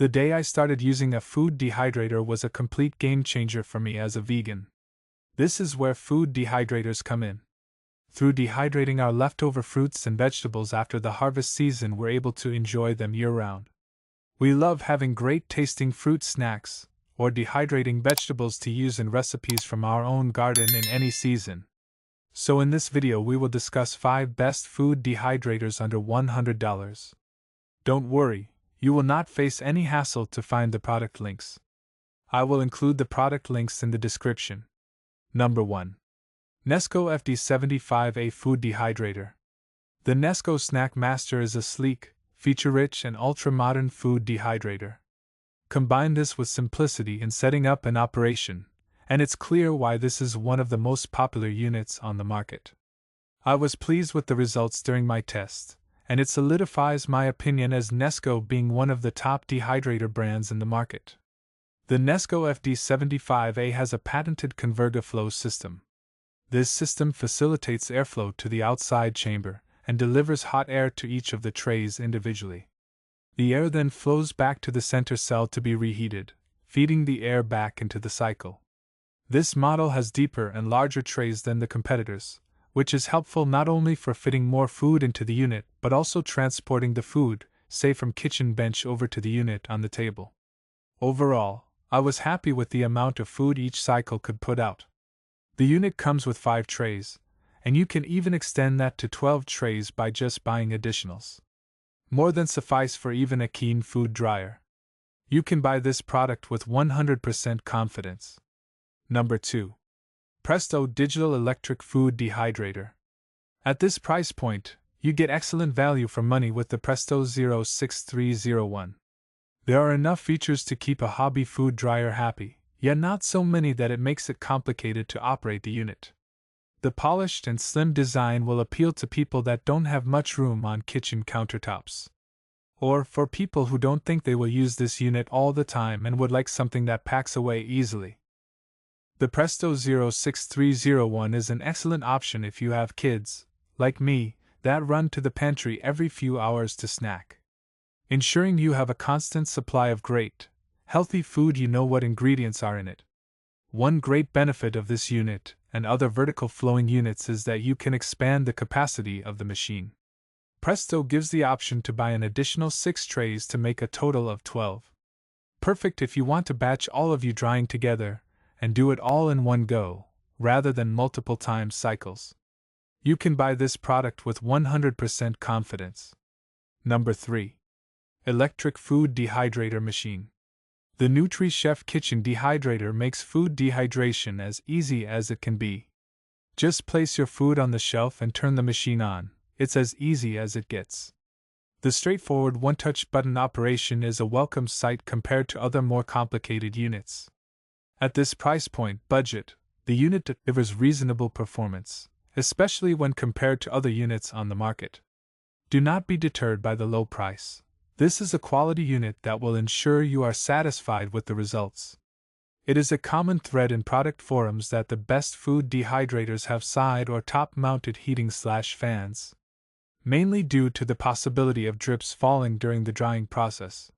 The day I started using a food dehydrator was a complete game changer for me as a vegan. This is where food dehydrators come in. Through dehydrating our leftover fruits and vegetables after the harvest season, we're able to enjoy them year-round. We love having great-tasting fruit snacks, or dehydrating vegetables to use in recipes from our own garden in any season. So in this video we will discuss 5 best food dehydrators under $100. Don't worry, you will not face any hassle to find the product links. I will include the product links in the description. Number 1. NESCO FD-1040 Food Dehydrator. The NESCO Snack Master is a sleek, feature-rich and ultra-modern food dehydrator. Combine this with simplicity in setting up and operation, and it's clear why this is one of the most popular units on the market. I was pleased with the results during my test, and it solidifies my opinion as NESCO being one of the top dehydrator brands in the market. The NESCO FD-1040 has a patented ConvergaFlow system. This system facilitates airflow to the outside chamber and delivers hot air to each of the trays individually. The air then flows back to the center cell to be reheated, feeding the air back into the cycle. This model has deeper and larger trays than the competitors, which is helpful not only for fitting more food into the unit but also transporting the food, say from kitchen bench over to the unit on the table. Overall, I was happy with the amount of food each cycle could put out. The unit comes with 5 trays, and you can even extend that to 12 trays by just buying additionals. More than suffice for even a keen food dryer. You can buy this product with 100% confidence. Number 2. Presto Digital Electric Food Dehydrator. At this price point, you get excellent value for money with the Presto 06301. There are enough features to keep a hobby food dryer happy, yet not so many that it makes it complicated to operate the unit. The polished and slim design will appeal to people that don't have much room on kitchen countertops. Or for people who don't think they will use this unit all the time and would like something that packs away easily. The Presto 06301 is an excellent option if you have kids, like me, that run to the pantry every few hours to snack. Ensuring you have a constant supply of great, healthy food, you know what ingredients are in it. One great benefit of this unit and other vertical flowing units is that you can expand the capacity of the machine. Presto gives the option to buy an additional 6 trays to make a total of 12. Perfect if you want to batch all of you drying together and do it all in one go, rather than multiple time cycles. You can buy this product with 100% confidence. Number 3. Electric Food Dehydrator Machine. The NutriChef Kitchen Dehydrator makes food dehydration as easy as it can be. Just place your food on the shelf and turn the machine on. It's as easy as it gets. The straightforward one-touch button operation is a welcome sight compared to other more complicated units. At this price point budget, the unit delivers reasonable performance, especially when compared to other units on the market. Do not be deterred by the low price. This is a quality unit that will ensure you are satisfied with the results. It is a common thread in product forums that the best food dehydrators have side or top mounted heating/fans, mainly due to the possibility of drips falling during the drying process.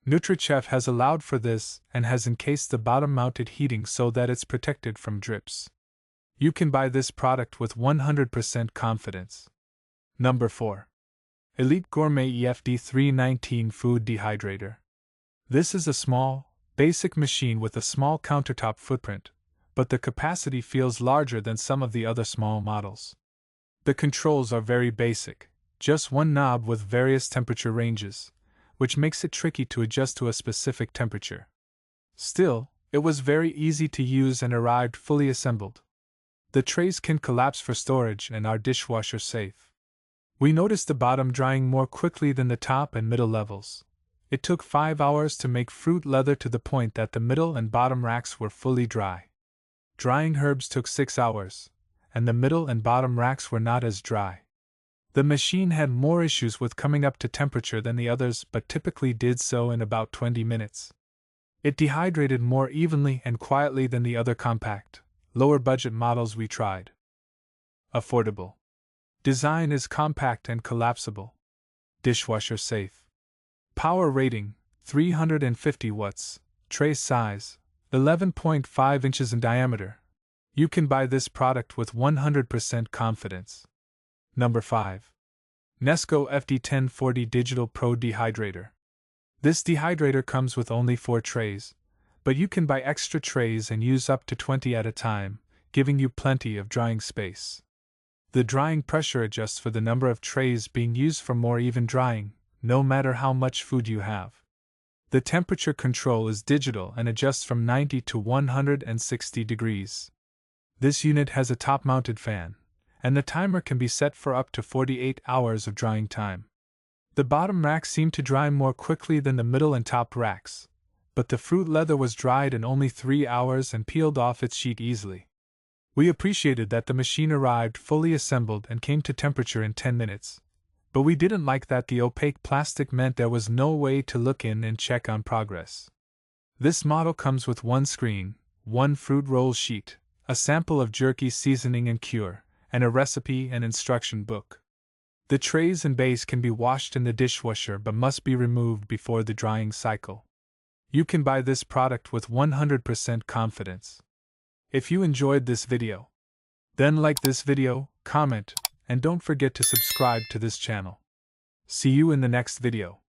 NutriChef has allowed for this and has encased the bottom mounted heating so that it's protected from drips. You can buy this product with 100% confidence. Number 4. Elite Gourmet FD-1040 Food Dehydrator. This is a small, basic machine with a small countertop footprint, but the capacity feels larger than some of the other small models. The controls are very basic, just one knob with various temperature ranges, which makes it tricky to adjust to a specific temperature. Still, it was very easy to use and arrived fully assembled. The trays can collapse for storage and are dishwasher safe. We noticed the bottom drying more quickly than the top and middle levels. It took 5 hours to make fruit leather to the point that the middle and bottom racks were fully dry. Drying herbs took 6 hours, and the middle and bottom racks were not as dry. The machine had more issues with coming up to temperature than the others, but typically did so in about 20 minutes. It dehydrated more evenly and quietly than the other compact, lower budget models we tried. Affordable. Design is compact and collapsible. Dishwasher safe. Power rating, 350 watts, tray size, 11.5 inches in diameter. You can buy this product with 100% confidence. Number 5. NESCO FD-1040 Digital Pro Dehydrator. This dehydrator comes with only 4 trays, but you can buy extra trays and use up to 20 at a time, giving you plenty of drying space. The drying pressure adjusts for the number of trays being used for more even drying, no matter how much food you have. The temperature control is digital and adjusts from 90 to 160 degrees. This unit has a top-mounted fan, and the timer can be set for up to 48 hours of drying time. The bottom racks seem to dry more quickly than the middle and top racks, but the fruit leather was dried in only 3 hours and peeled off its sheet easily. We appreciated that the machine arrived fully assembled and came to temperature in 10 minutes, but we didn't like that the opaque plastic meant there was no way to look in and check on progress. This model comes with 1 screen, 1 fruit roll sheet, a sample of jerky seasoning and cure, and a recipe and instruction book. The trays and base can be washed in the dishwasher but must be removed before the drying cycle. You can buy this product with 100% confidence. If you enjoyed this video, then like this video, comment, and don't forget to subscribe to this channel. See you in the next video.